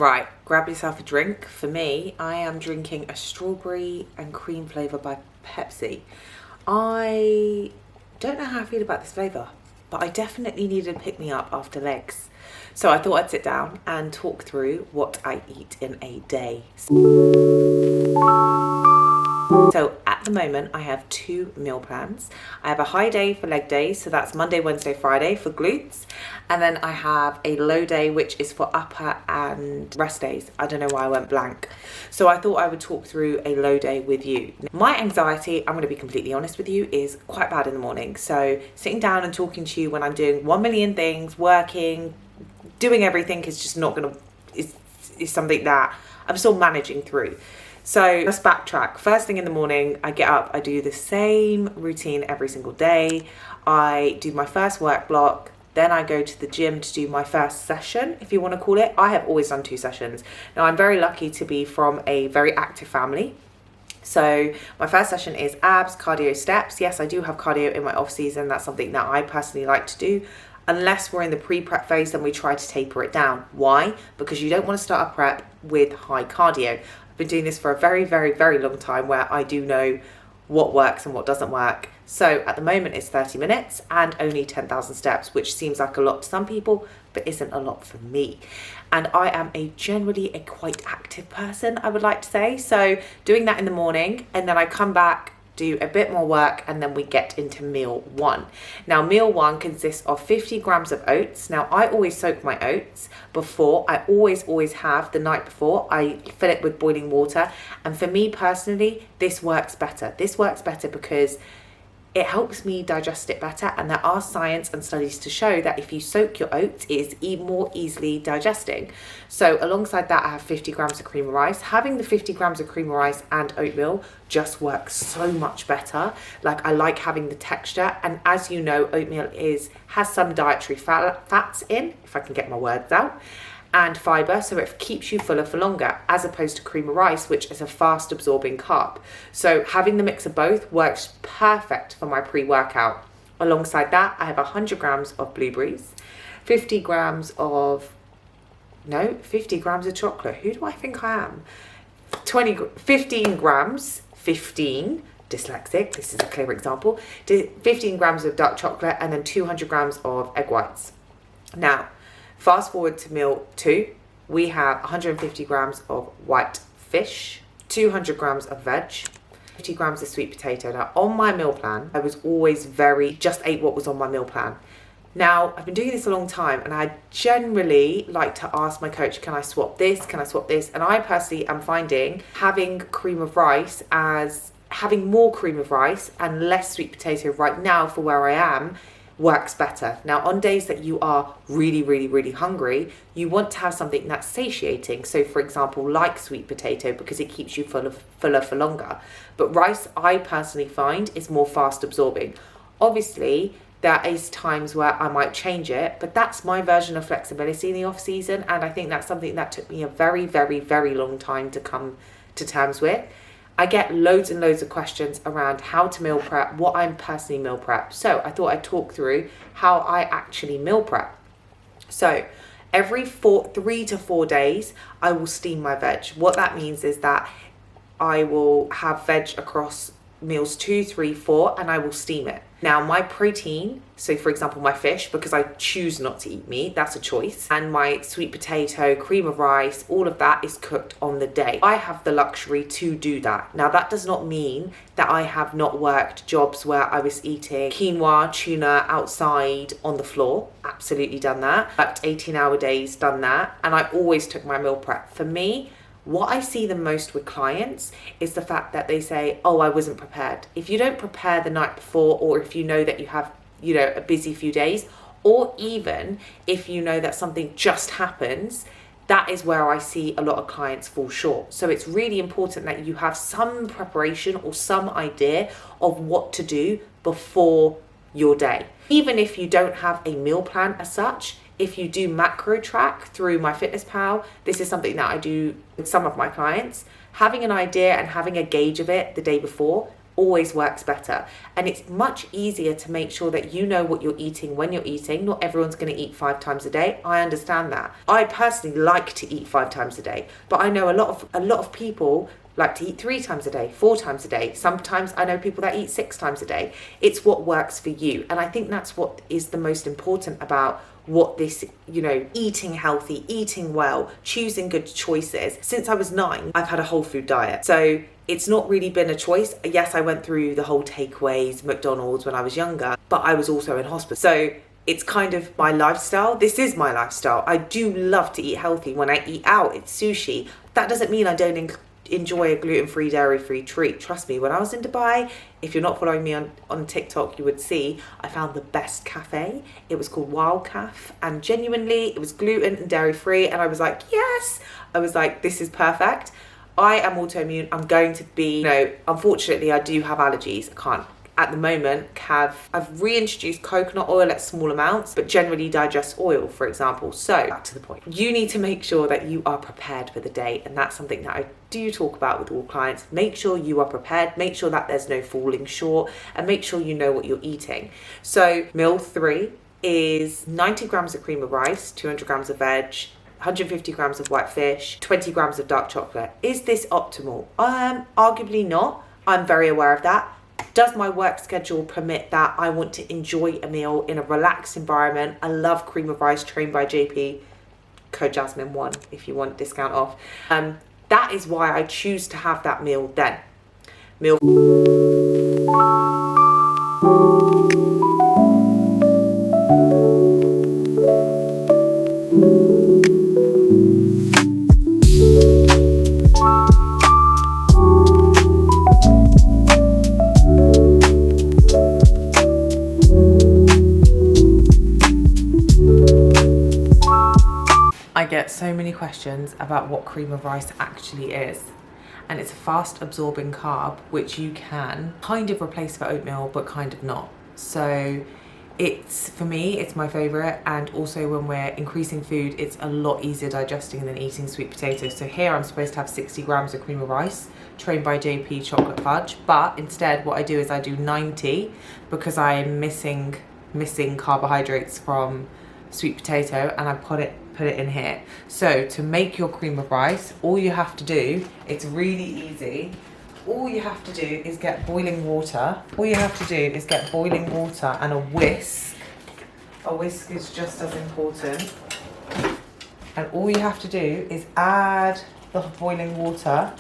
Right, grab yourself a drink. For me, I am drinking a strawberry and cream flavour by Pepsi. I don't know how I feel about this flavour, but I definitely needed to pick me up after legs. So I thought I'd sit down and talk through what I eat in a day. So at the moment, I have 2 meal plans. I have a high day for leg days, so that's Monday, Wednesday, Friday for glutes. And then I have a low day, which is for upper and rest days. I don't know why I went blank. So I thought I would talk through a low day with you. My anxiety, I'm going to be completely honest with you, is quite bad in the morning. So sitting down and talking to you when I'm doing 1 million things, working, doing everything is just not going to, is something that I'm still managing through. So let's backtrack. First thing in the morning, I get up, I do the same routine every single day. I do my first work block, then I go to the gym to do my first session, if you want to call it. I have always done 2 sessions. Now, I'm very lucky to be from a very active family. So my first session is abs, cardio, steps. Yes, I do have cardio in my off season. That's something that I personally like to do. Unless we're in the pre-prep phase, then we try to taper it down. Why? Because you don't want to start a prep with high cardio. I've been doing this for a very, very, very long time where I do know what works and what doesn't work. So at the moment it's 30 minutes and only 10,000 steps, which seems like a lot to some people, but isn't a lot for me. And I am generally a quite active person, I would like to say. So doing that in the morning, and then I come back, do a bit more work, and then we get into meal 1. Now meal 1 consists of 50 grams of oats. Now I always soak my oats before. I always have the night before. I fill it with boiling water, and for me personally, this works better. This works better because it helps me digest it better, and there are science and studies to show that if you soak your oats, it is more easily digesting. So alongside that, I have 50 grams of cream of rice. Having the 50 grams of cream of rice and oatmeal just works so much better. Like, I like having the texture, and as you know, oatmeal has some dietary fats in, if I can get my words out, and fiber, so it keeps you fuller for longer, as opposed to cream of rice, which is a fast absorbing carb. So having the mix of both works perfect for my pre-workout. Alongside that, I have 100 grams of blueberries, 50 grams of chocolate. Who do I think I am? 15 grams, dyslexic, this is a clear example, 15 grams of dark chocolate, and then 200 grams of egg whites. Now, fast forward to meal 2, we have 150 grams of white fish, 200 grams of veg, 50 grams of sweet potato. Now, on my meal plan, I was always just ate what was on my meal plan. Now, I've been doing this a long time, and I generally like to ask my coach, can I swap this? Can I swap this? And I personally am finding having more cream of rice and less sweet potato right now for where I am works better. Now, on days that you are really, really, really hungry, you want to have something that's satiating. So for example, like sweet potato, because it keeps you fuller for longer. But rice, I personally find, is more fast absorbing. Obviously, there is times where I might change it, but that's my version of flexibility in the off season. And I think that's something that took me a very, very, very long time to come to terms with. I get loads and loads of questions around how to meal prep, what I'm personally meal prep. So I thought I'd talk through how I actually meal prep. So every 3 to 4 days, I will steam my veg. What that means is that I will have veg across meals 2, 3, 4, and I will steam it. Now, my protein, so for example, my fish, because I choose not to eat meat, that's a choice, and my sweet potato, cream of rice, all of that is cooked on the day. I have the luxury to do that. Now, that does not mean that I have not worked jobs where I was eating quinoa, tuna outside on the floor. Absolutely done that. Worked 18-hour days, done that, and I always took my meal prep. For me, what I see the most with clients is the fact that they say, oh, I wasn't prepared. If you don't prepare the night before, or if you know that you have, a busy few days, or even if you know that something just happens, that is where I see a lot of clients fall short. So it's really important that you have some preparation or some idea of what to do before your day. Even if you don't have a meal plan as such, if you do macro track through MyFitnessPal, this is something that I do with some of my clients. Having an idea and having a gauge of it the day before always works better. And it's much easier to make sure that you know what you're eating when you're eating. Not everyone's going to eat 5 times a day. I understand that. I personally like to eat 5 times a day, but I know a lot of people like to eat 3 times a day, 4 times a day. Sometimes I know people that eat 6 times a day. It's what works for you. And I think that's what is the most important about what this, you know, eating healthy, eating well, choosing good choices. Since I was 9, I've had a whole food diet. So it's not really been a choice. Yes, I went through the whole takeaways, McDonald's when I was younger, but I was also in hospital. So it's kind of my lifestyle. This is my lifestyle. I do love to eat healthy. When I eat out, it's sushi. That doesn't mean I don't enjoy a gluten-free, dairy-free treat. Trust me, when I was in Dubai, if you're not following me on TikTok, you would see I found the best cafe. It was called Wild Caf, and genuinely it was gluten and dairy-free, and I was like, yes. I was like, this is perfect. I am autoimmune. I'm going to be, you know, unfortunately I do have allergies. I can't at the moment I've reintroduced coconut oil at small amounts, but generally digest oil, for example. So back to the point, you need to make sure that you are prepared for the day, and that's something that I do talk about with all clients. Make sure you are prepared, make sure that there's no falling short, and make sure you know what you're eating. So meal 3 is 90 grams of cream of rice, 200 grams of veg, 150 grams of white fish, 20 grams of dark chocolate. Is this optimal? Arguably not. I'm very aware of that. Does my work schedule permit that? I want to enjoy a meal in a relaxed environment. I love cream of rice, trained by JP, code Jasmine1 if you want discount off. That is why I choose to have that meal then. Meal. I get so many questions about what cream of rice actually is, and it's a fast absorbing carb which you can kind of replace for oatmeal but kind of not. So it's, for me, it's my favorite, and also when we're increasing food, it's a lot easier digesting than eating sweet potatoes. So here I'm supposed to have 60 grams of cream of rice, trained by JP chocolate fudge, but instead what I do is I do 90 because I am missing carbohydrates from sweet potato, and I put it in here. So to make your cream of rice, all you have to do, it's really easy. All you have to do is get boiling water. All you have to do is get boiling water and a whisk. A whisk is just as important. And all you have to do is add the boiling water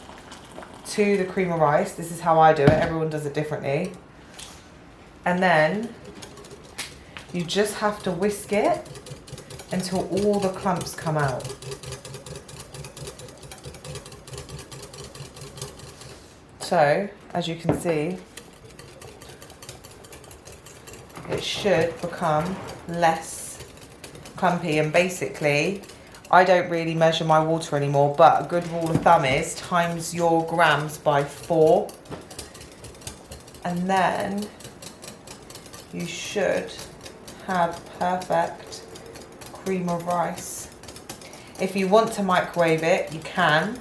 to the cream of rice. This is how I do it. Everyone does it differently. And then you just have to whisk it until all the clumps come out. So, as you can see, it should become less clumpy, and basically, I don't really measure my water anymore, but a good rule of thumb is times your grams by 4, and then you should have perfect cream of rice. If you want to microwave it, you can,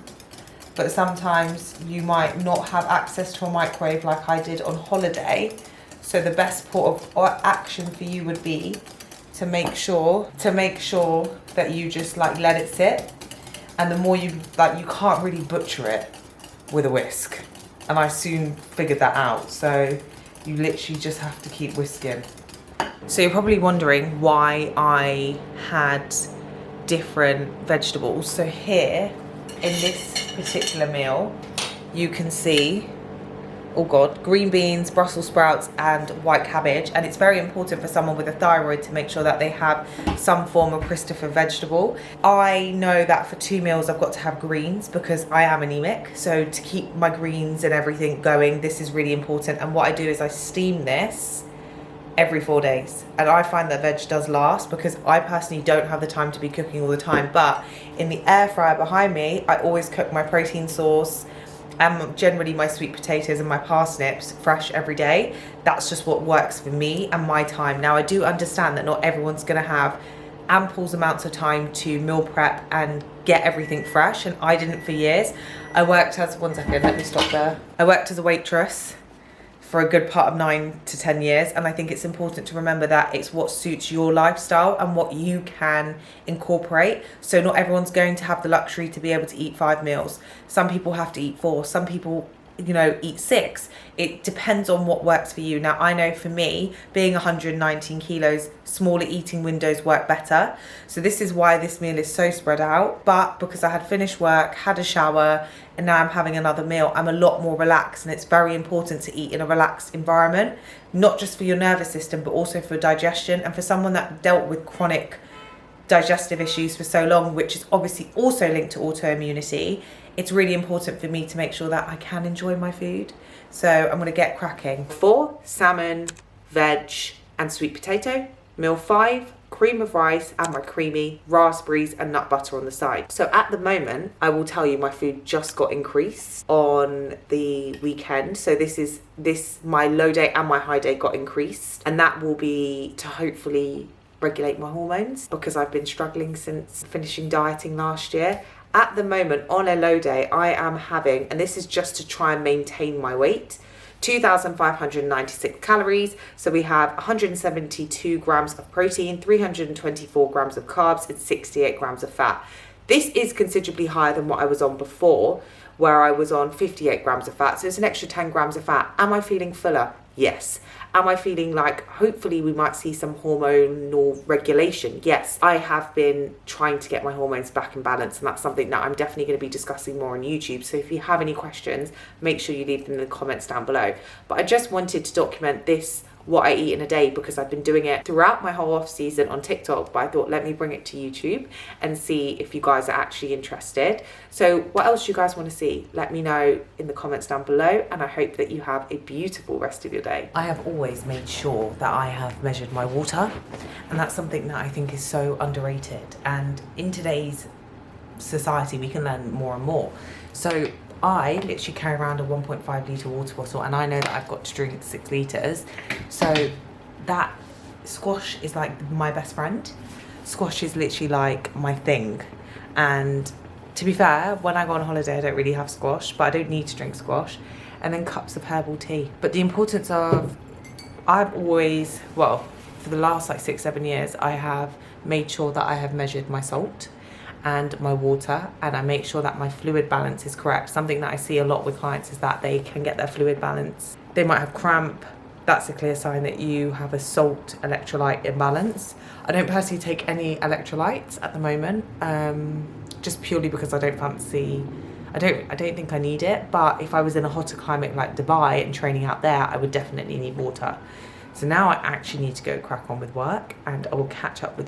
but sometimes you might not have access to a microwave like I did on holiday. So the best port of action for you would be to make sure that you just like let it sit, and the more you can't really butcher it with a whisk, and I soon figured that out. So you literally just have to keep whisking. So you're probably wondering why I had different vegetables. So here in this particular meal, you can see, oh God, green beans, Brussels sprouts, and white cabbage. And it's very important for someone with a thyroid to make sure that they have some form of Christopher vegetable. I know that for 2 meals, I've got to have greens because I am anemic. So to keep my greens and everything going, this is really important. And what I do is I steam this every 4 days, and I find that veg does last because I personally don't have the time to be cooking all the time. But in the air fryer behind me, I always cook my protein sauce and generally my sweet potatoes and my parsnips fresh every day. That's just what works for me and my time. Now I do understand that not everyone's going to have ample amounts of time to meal prep and get everything fresh, and I didn't for years. I worked as, one second, let me stop there. I worked as a waitress for a good part of 9 to 10 years, and I think it's important to remember that it's what suits your lifestyle and what you can incorporate. So not everyone's going to have the luxury to be able to eat 5 meals. Some people have to eat 4, some people, you know, eat 6. It depends on what works for you. Now, I know for me, being 119 kilos, smaller eating windows work better. So this is why this meal is so spread out. But because I had finished work, had a shower, and now I'm having another meal, I'm a lot more relaxed. And it's very important to eat in a relaxed environment, not just for your nervous system, but also for digestion. And for someone that dealt with chronic digestive issues for so long, which is obviously also linked to autoimmunity, it's really important for me to make sure that I can enjoy my food. So I'm going to get cracking. 4, salmon, veg and sweet potato. Meal 5, cream of rice and my creamy raspberries and nut butter on the side. So at the moment, I will tell you my food just got increased on the weekend. So my low day and my high day got increased, and that will be to hopefully regulate my hormones, because I've been struggling since finishing dieting last year. At the moment, on a low day, I am having, and this is just to try and maintain my weight, 2,596 calories. So we have 172 grams of protein, 324 grams of carbs and 68 grams of fat. This is considerably higher than what I was on before, where I was on 58 grams of fat. So it's an extra 10 grams of fat. Am I feeling fuller? Yes. Am I feeling like hopefully we might see some hormonal regulation? Yes. I have been trying to get my hormones back in balance, and that's something that I'm definitely going to be discussing more on YouTube. So if you have any questions, make sure you leave them in the comments down below. But I just wanted to document this, what I eat in a day, because I've been doing it throughout my whole off season on TikTok, but I thought let me bring it to YouTube and see if you guys are actually interested. So what else do you guys want to see? Let me know in the comments down below, and I hope that you have a beautiful rest of your day. I have always made sure that I have measured my water, and that's something that I think is so underrated, and in today's society we can learn more and more. So I literally carry around a 1.5 litre water bottle, and I know that I've got to drink 6 litres. So that squash is like my best friend. Squash is literally like my thing. And to be fair, when I go on holiday, I don't really have squash, but I don't need to drink squash. And then cups of herbal tea. But the importance of, I've always, well, for the last like 6-7 years, I have made sure that I have measured my salt and my water, and I make sure that my fluid balance is correct. Something that I see a lot with clients is that they can get their fluid balance. They might have cramp. That's a clear sign that you have a salt electrolyte imbalance. I don't personally take any electrolytes at the moment, just purely because I don't fancy, I don't think I need it, but if I was in a hotter climate like Dubai and training out there, I would definitely need water. So now I actually need to go crack on with work, and I will catch up with you